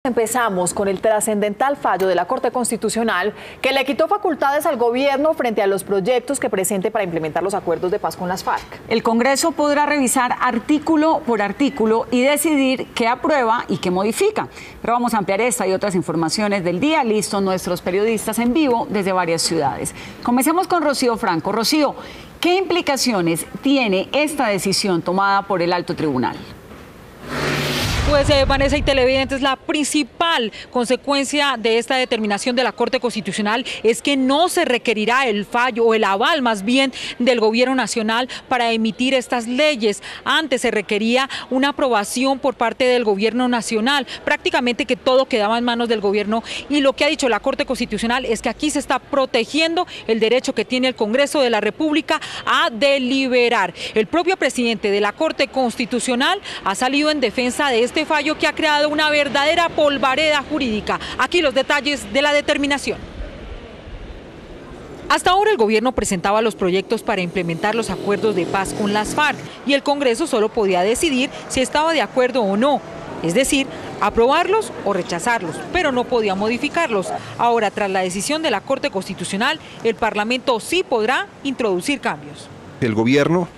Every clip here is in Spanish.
Empezamos con el trascendental fallo de la Corte Constitucional que le quitó facultades al gobierno frente a los proyectos que presente para implementar los acuerdos de paz con las FARC. El Congreso podrá revisar artículo por artículo y decidir qué aprueba y qué modifica. Pero vamos a ampliar esta y otras informaciones del día. Listos nuestros periodistas en vivo desde varias ciudades. Comencemos con Rocío Franco. Rocío, ¿qué implicaciones tiene esta decisión tomada por el Alto Tribunal? Pues Vanessa y televidentes, la principal consecuencia de esta determinación de la Corte Constitucional es que no se requerirá el fallo o el aval más bien del gobierno nacional para emitir estas leyes. Antes se requería una aprobación por parte del gobierno nacional, prácticamente que todo quedaba en manos del gobierno, y lo que ha dicho la Corte Constitucional es que aquí se está protegiendo el derecho que tiene el Congreso de la República a deliberar. El propio presidente de la Corte Constitucional ha salido en defensa de este fallo que ha creado una verdadera polvareda jurídica. Aquí los detalles de la determinación. Hasta ahora el gobierno presentaba los proyectos para implementar los acuerdos de paz con las FARC y el Congreso solo podía decidir si estaba de acuerdo o no, es decir, aprobarlos o rechazarlos, pero no podía modificarlos. Ahora, tras la decisión de la Corte Constitucional, el Parlamento sí podrá introducir cambios. El gobierno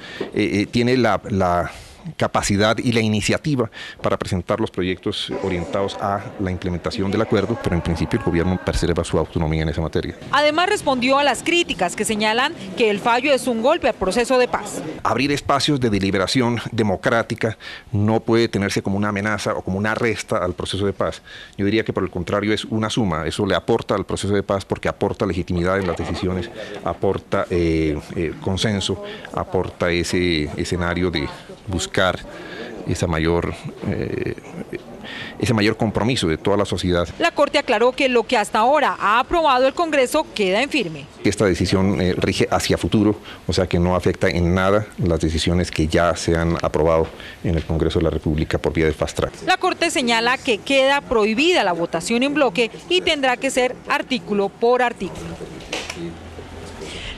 tiene la capacidad y la iniciativa para presentar los proyectos orientados a la implementación del acuerdo, pero en principio el gobierno preserva su autonomía en esa materia. Además respondió a las críticas que señalan que el fallo es un golpe al proceso de paz. Abrir espacios de deliberación democrática no puede tenerse como una amenaza o como una resta al proceso de paz. Yo diría que por el contrario es una suma, eso le aporta al proceso de paz porque aporta legitimidad en las decisiones, aporta consenso, aporta ese escenario de buscar ese mayor compromiso de toda la sociedad. La Corte aclaró que lo que hasta ahora ha aprobado el Congreso queda en firme. Esta decisión rige hacia futuro, o sea que no afecta en nada las decisiones que ya se han aprobado en el Congreso de la República por vía de fast track. La Corte señala que queda prohibida la votación en bloque y tendrá que ser artículo por artículo.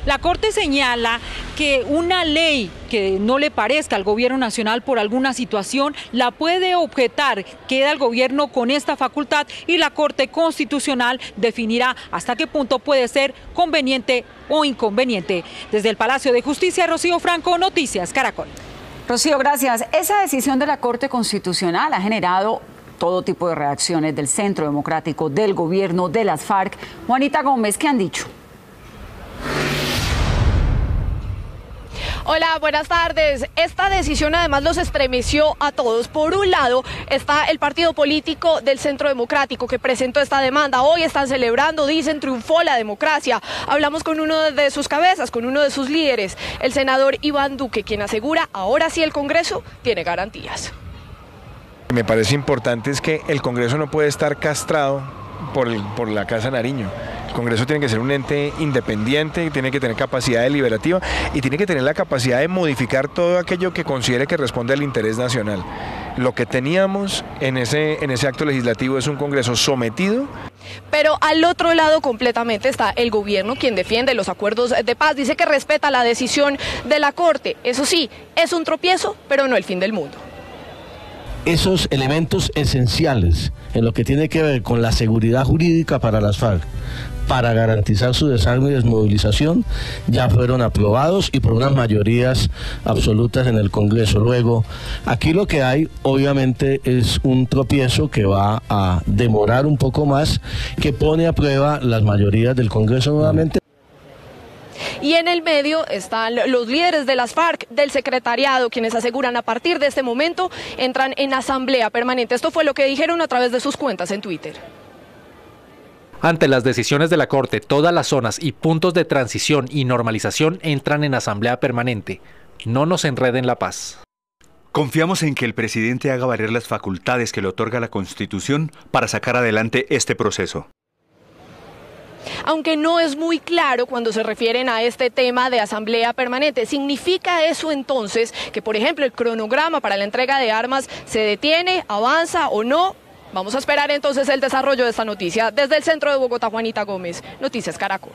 La Corte señala que una ley que no le parezca al gobierno nacional por alguna situación la puede objetar. Queda el gobierno con esta facultad y la Corte Constitucional definirá hasta qué punto puede ser conveniente o inconveniente. Desde el Palacio de Justicia, Rocío Franco, Noticias Caracol. Rocío, gracias. Esa decisión de la Corte Constitucional ha generado todo tipo de reacciones del Centro Democrático, del gobierno, de las FARC. Juanita Gómez, ¿qué han dicho? Hola, buenas tardes. Esta decisión además los estremeció a todos. Por un lado está el partido político del Centro Democrático que presentó esta demanda. Hoy están celebrando, dicen, triunfó la democracia. Hablamos con uno de sus cabezas, con uno de sus líderes, el senador Iván Duque, quien asegura ahora sí el Congreso tiene garantías. Me parece importante es que el Congreso no puede estar castrado por la Casa Nariño. El Congreso tiene que ser un ente independiente, tiene que tener capacidad deliberativa y tiene que tener la capacidad de modificar todo aquello que considere que responde al interés nacional. Lo que teníamos en ese acto legislativo es un Congreso sometido. Pero al otro lado completamente está el gobierno, quien defiende los acuerdos de paz, dice que respeta la decisión de la Corte. Eso sí, es un tropiezo, pero no el fin del mundo. Esos elementos esenciales en lo que tiene que ver con la seguridad jurídica para las FARC, para garantizar su desarme y desmovilización, ya fueron aprobados y por unas mayorías absolutas en el Congreso. Luego, aquí lo que hay obviamente es un tropiezo que va a demorar un poco más, que pone a prueba las mayorías del Congreso nuevamente. Y en el medio están los líderes de las FARC, del secretariado, quienes aseguran a partir de este momento entran en asamblea permanente. Esto fue lo que dijeron a través de sus cuentas en Twitter. Ante las decisiones de la Corte, todas las zonas y puntos de transición y normalización entran en asamblea permanente. No nos enreden la paz. Confiamos en que el presidente haga valer las facultades que le otorga la Constitución para sacar adelante este proceso. Aunque no es muy claro cuando se refieren a este tema de asamblea permanente. ¿Significa eso entonces que, por ejemplo, el cronograma para la entrega de armas se detiene, avanza o no? Vamos a esperar entonces el desarrollo de esta noticia. Desde el centro de Bogotá, Juanita Gómez, Noticias Caracol.